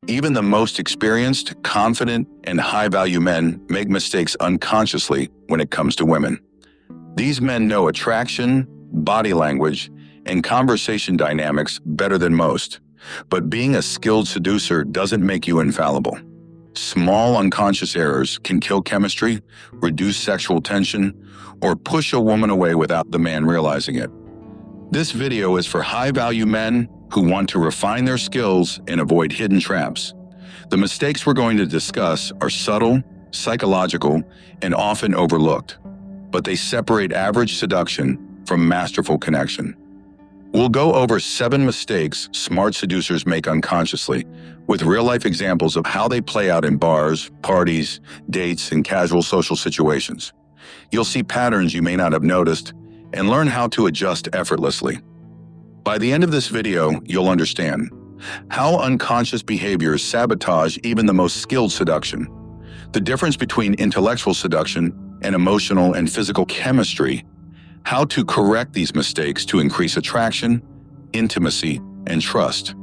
Even the most experienced, confident, and high-value men make mistakes unconsciously when it comes to women. These men know attraction, body language, and conversation dynamics better than most. But being a skilled seducer doesn't make you infallible. Small unconscious errors can kill chemistry, reduce sexual tension, or push a woman away without the man realizing it. This video is for high-value men who want to refine their skills and avoid hidden traps. The mistakes we're going to discuss are subtle, psychological, and often overlooked, but they separate average seduction from masterful connection. We'll go over 7 mistakes smart seducers make unconsciously, with real-life examples of how they play out in bars, parties, dates, and casual social situations. You'll see patterns you may not have noticed and learn how to adjust effortlessly. By the end of this video, you'll understand how unconscious behaviors sabotage even the most skilled seduction, the difference between intellectual seduction and emotional and physical chemistry, how to correct these mistakes to increase attraction, intimacy, and trust.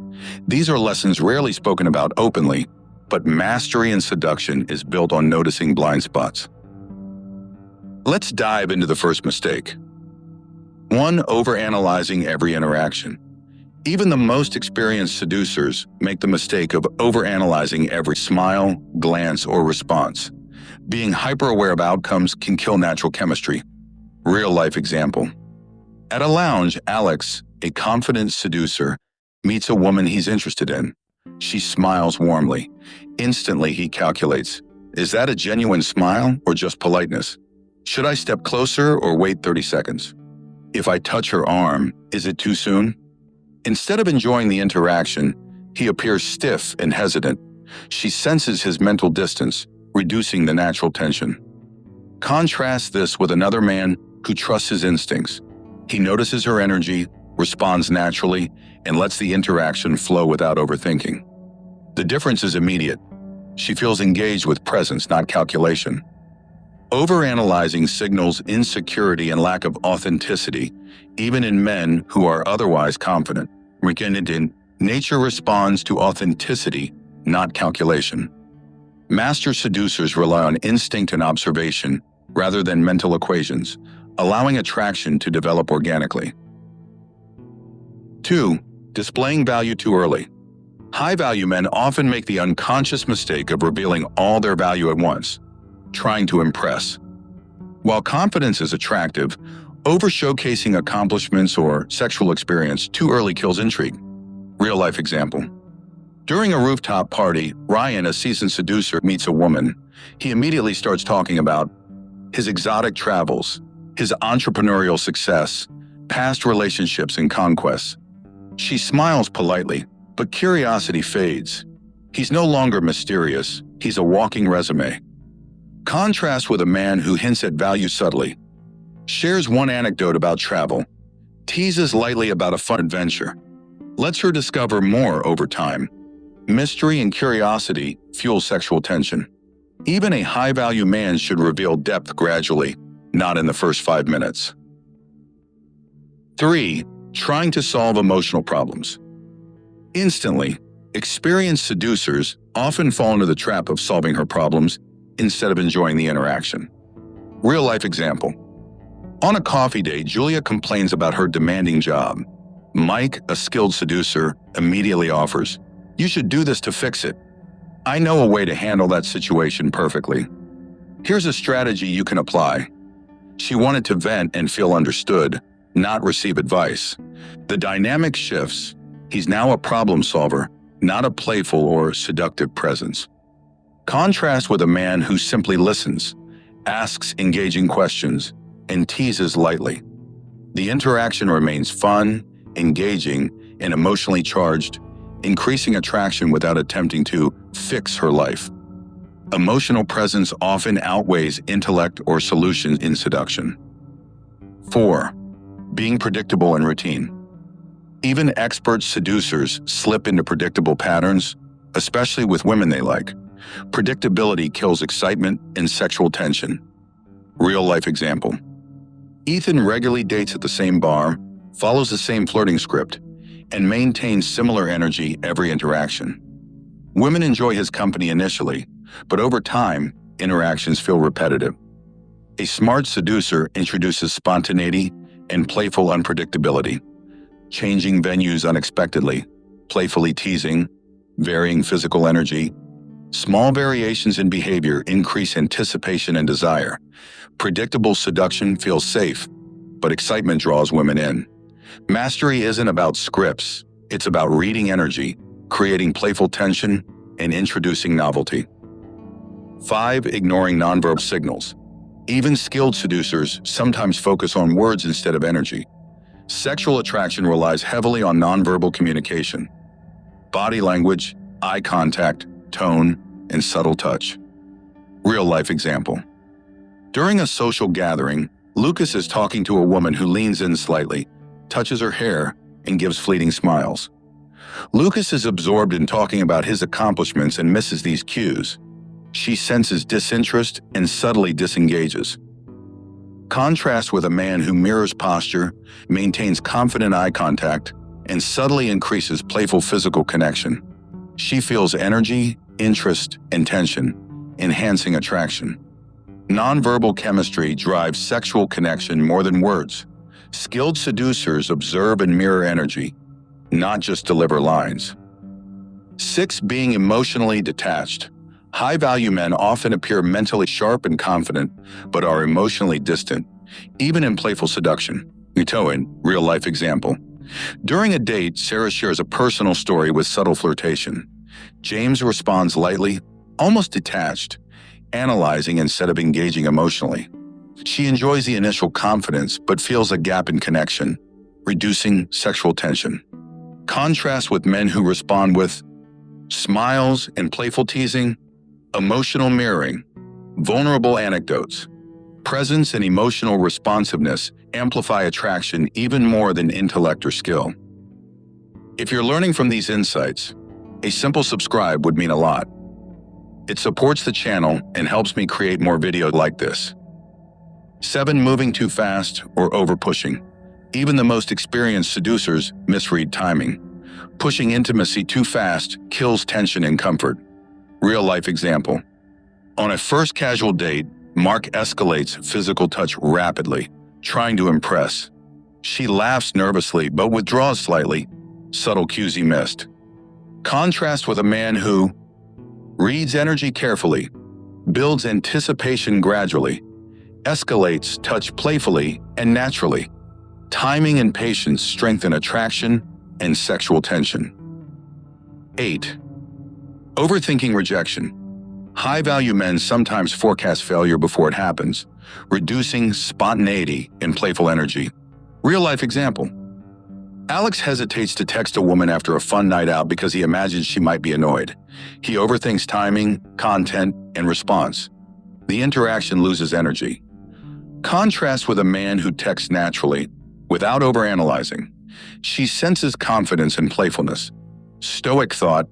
These are lessons rarely spoken about openly, but mastery in seduction is built on noticing blind spots. Let's dive into the first mistake. 1. Overanalyzing every interaction. Even the most experienced seducers make the mistake of overanalyzing every smile, glance, or response. Being hyper-aware of outcomes can kill natural chemistry. Real-life example. At a lounge, Alex, a confident seducer, meets a woman he's interested in. She smiles warmly. Instantly, he calculates, is that a genuine smile or just politeness? Should I step closer or wait 30 seconds? If I touch her arm, is it too soon? Instead of enjoying the interaction, he appears stiff and hesitant. She senses his mental distance, reducing the natural tension. Contrast this with another man who trusts his instincts. He notices her energy, responds naturally, and lets the interaction flow without overthinking. The difference is immediate. She feels engaged with presence, not calculation. Overanalyzing signals insecurity and lack of authenticity, even in men who are otherwise confident. Nature responds to authenticity, not calculation. Master seducers rely on instinct and observation rather than mental equations, allowing attraction to develop organically. 2. Displaying value too early. High-value men often make the unconscious mistake of revealing all their value at once, trying to impress. While confidence is attractive, over-showcasing accomplishments or sexual experience too early kills intrigue. Real-life example. During a rooftop party, Ryan, a seasoned seducer, meets a woman. He immediately starts talking about his exotic travels, his entrepreneurial success, past relationships and conquests. She smiles politely, but curiosity fades. He's no longer mysterious. He's a walking resume. Contrast with a man who hints at value subtly, shares one anecdote about travel, teases lightly about a fun adventure, lets her discover more over time. Mystery and curiosity fuel sexual tension. Even a high-value man should reveal depth gradually, not in the first 5 minutes. 3. Trying to solve emotional problems. Instantly, experienced seducers often fall into the trap of solving her problems instead of enjoying the interaction. Real-life example. On a coffee date, Julia complains about her demanding job. Mike, a skilled seducer, immediately offers, "You should do this to fix it. I know a way to handle that situation perfectly. Here's a strategy you can apply." She wanted to vent and feel understood, not receive advice. The dynamic shifts. He's now a problem solver, not a playful or seductive presence. Contrast with a man who simply listens, asks engaging questions, and teases lightly. The interaction remains fun, engaging, and emotionally charged, increasing attraction without attempting to fix her life. Emotional presence often outweighs intellect or solutions in seduction. 4. Being predictable and routine. Even expert seducers slip into predictable patterns, especially with women they like. Predictability kills excitement and sexual tension. Real-life example. Ethan regularly dates at the same bar, follows the same flirting script, and maintains similar energy every interaction. Women enjoy his company initially, but over time, interactions feel repetitive. A smart seducer introduces spontaneity and playful unpredictability, changing venues unexpectedly, playfully teasing, varying physical energy. Small variations in behavior increase anticipation and desire. Predictable seduction feels safe, but excitement draws women in. Mastery isn't about scripts, it's about reading energy, creating playful tension, and introducing novelty. 5. Ignoring nonverbal signals. Even skilled seducers sometimes focus on words instead of energy. Sexual attraction relies heavily on nonverbal communication. Body language, eye contact, tone, and subtle touch. Real-life example. During a social gathering, Lucas is talking to a woman who leans in slightly, touches her hair, and gives fleeting smiles. Lucas is absorbed in talking about his accomplishments and misses these cues. She senses disinterest and subtly disengages. Contrast with a man who mirrors posture, maintains confident eye contact, and subtly increases playful physical connection. She feels energy, interest, and tension, enhancing attraction. Nonverbal chemistry drives sexual connection more than words. Skilled seducers observe and mirror energy, not just deliver lines. 6. Being emotionally detached. High-value men often appear mentally sharp and confident, but are emotionally distant, even in playful seduction. Real-life example. During a date, Sarah shares a personal story with subtle flirtation. James responds lightly, almost detached, analyzing instead of engaging emotionally. She enjoys the initial confidence, but feels a gap in connection, reducing sexual tension. Contrast with men who respond with smiles and playful teasing, emotional mirroring, vulnerable anecdotes. Presence and emotional responsiveness amplify attraction even more than intellect or skill. If you're learning from these insights, a simple subscribe would mean a lot. It supports the channel and helps me create more videos like this. 7. Moving too fast or over-pushing. Even the most experienced seducers misread timing. Pushing intimacy too fast kills tension and comfort. Real-life example. On a first casual date, Mark escalates physical touch rapidly, trying to impress. She laughs nervously but withdraws slightly, subtle cues he missed. Contrast with a man who reads energy carefully, builds anticipation gradually, escalates touch playfully and naturally. Timing and patience strengthen attraction and sexual tension. 8. Overthinking rejection. High-value men sometimes forecast failure before it happens, reducing spontaneity and playful energy. Real-life example. Alex hesitates to text a woman after a fun night out because he imagines she might be annoyed. He overthinks timing, content, and response. The interaction loses energy. Contrast with a man who texts naturally, without overanalyzing. She senses confidence and playfulness. Stoic thought,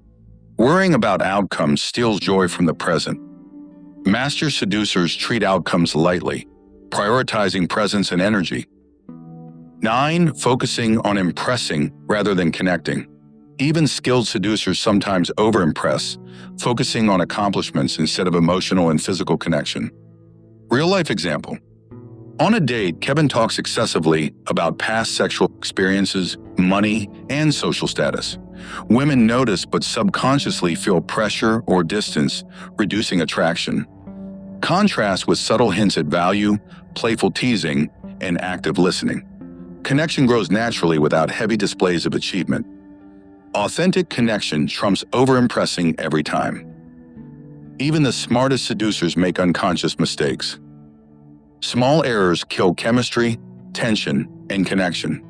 worrying about outcomes steals joy from the present. Master seducers treat outcomes lightly, prioritizing presence and energy. 9. Focusing on impressing rather than connecting. Even skilled seducers sometimes over-impress, focusing on accomplishments instead of emotional and physical connection. Real-life example. On a date, Kevin talks excessively about past sexual experiences, money, and social status. Women notice but subconsciously feel pressure or distance, reducing attraction. Contrast with subtle hints at value, playful teasing, and active listening. Connection grows naturally without heavy displays of achievement. Authentic connection trumps over-impressing every time. Even the smartest seducers make unconscious mistakes. Small errors kill chemistry, tension, and connection.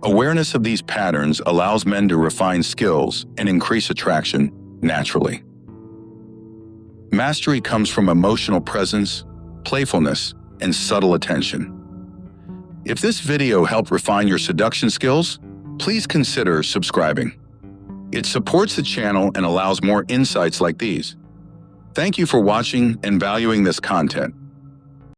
Awareness of these patterns allows men to refine skills and increase attraction naturally. Mastery comes from emotional presence, playfulness, and subtle attention. If this video helped refine your seduction skills, please consider subscribing. It supports the channel and allows more insights like these. Thank you for watching and valuing this content.